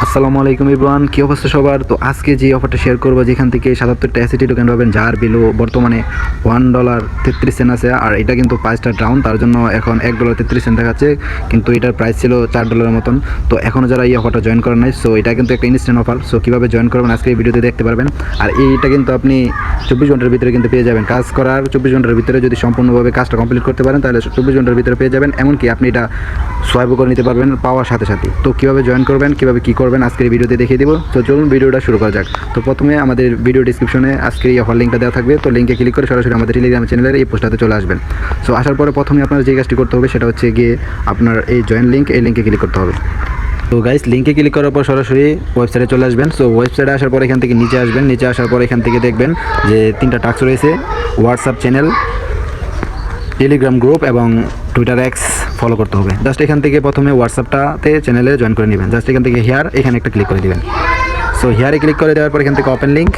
আসসালামু আলাইকুম এভরিওয়ান, কি অবস্থা সবার? তো আজকে যে অফারটা শেয়ার করবো, যেখান থেকে 77টা এসিটি টোকেন পাবেন, যার ভ্যালু বর্তমানে $1.33 আছে। আর এটা কিন্তু প্রাইসটা ডাউন, তার জন্য এখন $1.33 দেখাচ্ছে, কিন্তু এটার প্রাইস ছিল $4 মতন। তো এখনও যারা এই অফারটা জয়েন করেন নাই, সো এটা কিন্তু একটা ইনস্ট্যান্ট অফার। সো কীভাবে জয়েন করবেন আজকে এই ভিডিওতে দেখতে পারবেন। আর এইটা কিন্তু আপনি 24 ঘন্টার ভিতরে কিন্তু পেয়ে যাবেন। কাজ করার 24 ঘন্টার ভিতরে যদি সম্পূর্ণভাবে কাজটা কমপ্লিট করতে পারেন, তাহলে 24 ঘন্টার ভিতরে পেয়ে যাবেন। এমনকি আপনি এটা সোয়াইপও করে নিতে পারবেন পাওয়ার সাথে সাথে। তো কীভাবে জয়েন করবেন, কীভাবে কী করবেন আজকের ভিডিওতে দেখিয়ে দিব। তো চলুন ভিডিওটা শুরু করা যাক। তো প্রথমে আমাদের ভিডিও ডিসক্রিপশনে আজকের এই অফার লিঙ্কটা দেওয়া থাকবে। তো লিঙ্কে ক্লিক করে সরাসরি আমাদের টেলিগ্রাম চ্যানেলের এই পোস্টটাতে চলে আসবেন। সো আসার পরে প্রথমে আপনার যে কাজটি করতে হবে সেটা হচ্ছে গিয়ে আপনার এই জয়েন লিঙ্ক, এই লিঙ্কে ক্লিক করতে হবে। তো গাইস, লিঙ্কে ক্লিক করার পর সরাসরি ওয়েবসাইটে চলে আসবেন। সো ওয়েবসাইটে আসার পর এখান থেকে নিচে আসবেন। নিচে আসার পর এখান থেকে দেখবেন যে 3টা টাস্ক রয়েছে: হোয়াটসঅ্যাপ চ্যানেল, টেলিগ্রাম গ্রুপ এবং টুইটার এক্স ফলো করতে হবে। জাস্ট এখান থেকে প্রথমে হোয়াটসঅ্যাপটাতে চ্যানেলে জয়েন করে নেবেন। জাস্ট এখান থেকে হেয়ার, এখানে একটা ক্লিক করে দেবেন। সো হেয়ারে ক্লিক করে দেওয়ার পর এখান থেকে ওপেন লিঙ্ক,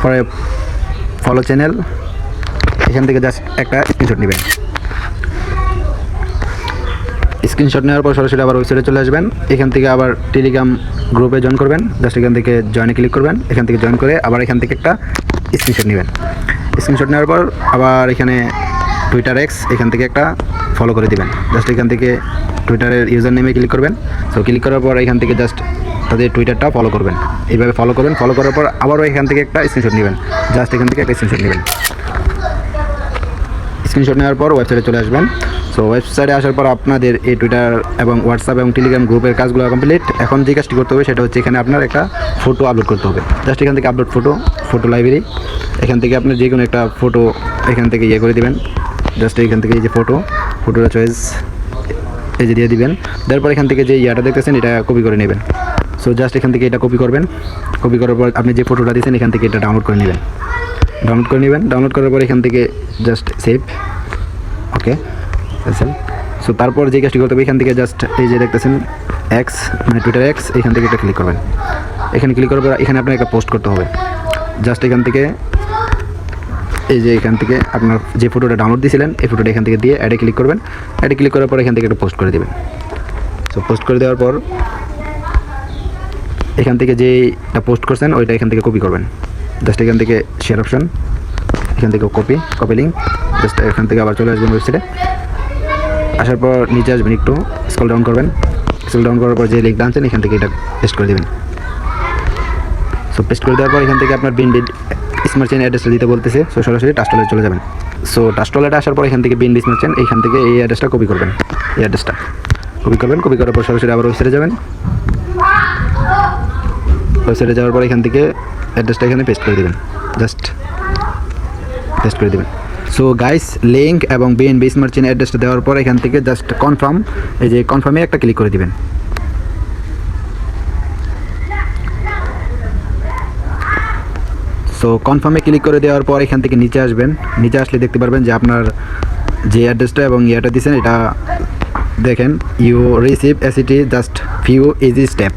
পরে ফলো চ্যানেল, এখান থেকে জাস্ট একটা স্ক্রিনশট নেবেন। স্ক্রিনশট নেওয়ার পর সরাসরি আবার ওয়েবসাইটে চলে আসবেন। এখান থেকে আবার টেলিগ্রাম গ্রুপে জয়েন করবেন। জাস্ট এখান থেকে জয়েনে ক্লিক করবেন। এখান থেকে জয়েন করে আবার এখান থেকে একটা স্ক্রিনশট নেবেন। স্ক্রিনশট নেওয়ার পর আবার এখানে টুইটার এক্স, এখান থেকে একটা ফলো করে দেবেন। জাস্ট এখান থেকে টুইটারের ইউজার নেমে ক্লিক করবেন। সো ক্লিক করার পর এখান থেকে জাস্ট তাদের টুইটারটা ফলো করবেন। এইভাবে ফলো করবেন। ফলো করার পর আবারও এখান থেকে একটা স্ক্রিনশট নেবেন। জাস্ট এখান থেকে একটা স্ক্রিনশট নেবেন। স্ক্রিনশট নেওয়ার পর ওয়েবসাইটে চলে আসবেন। সো ওয়েবসাইটে আসার পর আপনাদের এই টুইটার এবং হোয়াটসঅ্যাপ এবং টেলিগ্রাম গ্রুপের কাজগুলো কমপ্লিট। এখন যে কাজটি করতে হবে সেটা হচ্ছে এখানে আপনার একটা ফটো আপলোড করতে হবে। জাস্ট এখান থেকে আপলোড ফটো লাইব্রেরি, এখান থেকে আপনার যে কোনো একটা ফটো এখান থেকে ইয়ে করে দেবেন। জাস্ট এখান থেকে এই যে ফটোটা চয়েস এই যে দিয়ে দিবেন। তারপর এখান থেকে যে ইয়াটা দেখতেছেন এটা কপি করে নেবেন। সো জাস্ট এখান থেকে এটা কপি করবেন। কপি করার পর আপনি যে ফটোটা দিয়েছেন এখান থেকে এটা ডাউনলোড করে নেবেন। ডাউনলোড করার পর এখান থেকে জাস্ট সেভ, ওকে আচ্ছা। সো তারপর যে কাজটি করতে হবে এখান থেকে জাস্ট এই যে দেখতেছেন এক্স, মানে টুইটার এক্স, এখান থেকে এটা ক্লিক করবেন। এখানে ক্লিক করার পর এখানে আপনার একটা পোস্ট করতে হবে। জাস্ট এখান থেকে এই যে এখান থেকে আপনার যে ফটোটা ডাউনলোড দিয়েছিলেন এই ফটোটা এখান থেকে দিয়ে অ্যাডে ক্লিক করবেন। অ্যাডে ক্লিক করার পর এখান থেকে একটা পোস্ট করে দেবেন। সো পোস্ট করে দেওয়ার পর এখান থেকে যেটা পোস্ট করছেন ওইটা এখান থেকে কপি করবেন। জাস্ট এখান থেকে শেয়ার অপশন, এখান থেকে কপি লিঙ্ক, জাস্ট এখান থেকে আবার চলে আসবেন ওয়েবসাইটে। আসার পর নিচে আসবেন, একটু স্ক্রল ডাউন করবেন। স্ক্রল ডাউন করার পর যে লিঙ্কটা আনছেন এখান থেকে এটা পেস্ট করে দেবেন। সো পেস্ট করে দেওয়ার পর এখান থেকে আপনার বিনবিড স্মার্ট চেইন অ্যাড্রেসটা দিতে বলতেছে। সো সরাসরি টাস্টলে চলে যাবেন। সো টাস্টলে আসার পর এখান থেকে বিনবিড স্মার্ট চেইন, এখান থেকে এই অ্যাড্রেসটা কপি করবেন। এই অ্যাড্রেসটা কপি করার পর সরাসরি আবার ওয়েবসাইটে যাবেন। ওয়েবসাইটে যাওয়ার পর এখান থেকে অ্যাড্রেসটা এখানে পেস্ট করে দেবেন। জাস্ট পেস্ট করে দেবেন। সো গাইস, লিঙ্ক এবং বিএনবি স্মার্ট চেইন অ্যাড্রেসটা দেওয়ার পর এখান থেকে জাস্ট কনফার্ম, এই যে কনফার্মে একটা ক্লিক করে দিবেন। সো কনফার্মে ক্লিক করে দেওয়ার পর এখান থেকে নিচে আসবেন। নিচে আসলে দেখতে পারবেন যে আপনার যে অ্যাড্রেসটা এবং ইয়েটা দিয়েছেন এটা দেখেন, you receive as it just few easy step.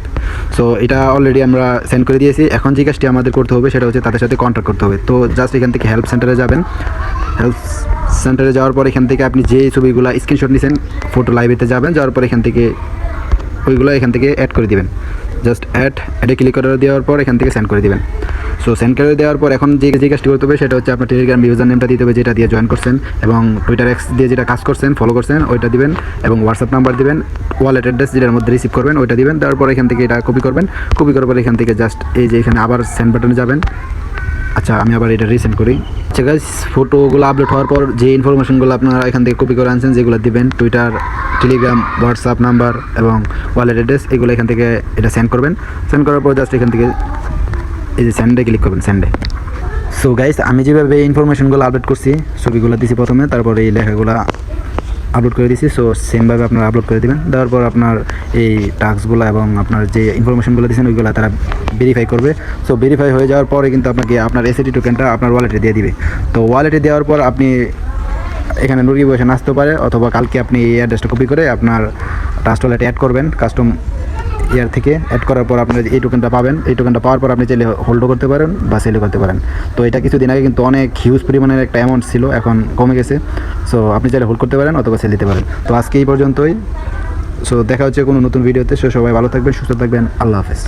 So এটা অলরেডি আমরা সেন্ড করে দিয়েছি। এখন যে কাজটি আমাদের করতে হবে সেটা হচ্ছে তাদের সাথে কন্ট্যাক্ট করতে হবে। তো জাস্ট এখান থেকে হেল্প সেন্টারে যাবেন। হেল্প সেন্টারে যাওয়ার পর এখান থেকে আপনি যে ছবিগুলো স্ক্রিনশট নিয়েছেন ফটো লাইব্রেরিতে যাওয়ার পর এখান থেকে ওইগুলো এখান থেকে অ্যাড করে দিবেন। জাস্ট অ্যাডে ক্লিক করে দেওয়ার পর এখান থেকে সেন্ড করে দিবেন। সো সেন্ড করে দেওয়ার পর এখন যে কাজটি করতে হবে সেটা হচ্ছে আপনার টেলিগ্রাম ইউজার নেমটা দিতে হবে, যেটা দিয়ে জয়েন করছেন, এবং টুইটার এক্স দিয়ে যেটা কাজ করছেন ফলো করছেন ওইটা দিবেন, এবং হোয়াটসঅ্যাপ নাম্বার দিবেন, ওয়ালেট অ্যাড্রেস যেটার মধ্যে রিসিভ করবেন ওইটা দিবেন। তারপর এখান থেকে এটা কপি করবেন। কপি করার পর এখান থেকে জাস্ট এই যে এখানে আবার সেন্ড বাটনে যাবেন। আচ্ছা, আমি আবার এটা রিসেন্ড করি। আচ্ছা গাইস, ফটোগুলো আপলোড হওয়ার পর যে ইনফরমেশনগুলো আপনারা এখান থেকে কপি করে আনছেন, যেগুলো দিবেন টুইটার, টেলিগ্রাম, হোয়াটসঅ্যাপ নাম্বার এবং ওয়ালেট অ্যাড্রেস, এগুলো এখান থেকে এটা সেন্ড করবেন। সেন্ড করার পর জাস্ট এখান থেকে এই যে সেন্ডে ক্লিক করবেন, সেন্ডে। সো গাইস, আমি যেভাবে ইনফরমেশনগুলো আপলোড করছি, ছবিগুলো দিছি প্রথমে, তারপর এই লেখাগুলো আপলোড করে দিয়েছি। সো সেমভাবে আপনারা আপলোড করে দেবেন। দেওয়ার পর আপনার এই টাস্কগুলো এবং আপনার যে ইনফরমেশনগুলো দিয়েছেন ওইগুলো তারা ভেরিফাই করবে। সো ভেরিফাই হয়ে যাওয়ার পরে কিন্তু আপনাকে আপনার এসিটি টোকেনটা আপনার ওয়ালেটে দিয়ে দিবে। তো ওয়ালেটে দেওয়ার পর আপনি এখানে নোটিফিকেশন আসতে পারে, অথবা কালকে আপনি এই অ্যাড্রেসটা কপি করে আপনার ট্রাস্ট ওয়ালেটে অ্যাড করবেন। কাস্টম ইয়ার থেকে অ্যাড করার পর আপনি এই টোকেনটা পাবেন। এই টোকেনটা পাওয়ার পর আপনি চাইলে হোল্ডও করতে পারেন বা সেলও করতে পারেন। তো এটা কিছুদিন আগে কিন্তু অনেক হিউজ পরিমাণের একটা অ্যামাউন্ট ছিল, এখন কমে গেছে। সো আপনি চাইলে হোল্ড করতে পারেন অথবা সেল দিতে পারেন। তো আজকে এই পর্যন্তই। সো দেখা হচ্ছে কোনো নতুন ভিডিওতে। সো সবাই ভালো থাকবেন, সুস্থ থাকবেন, আল্লাহ হাফেজ।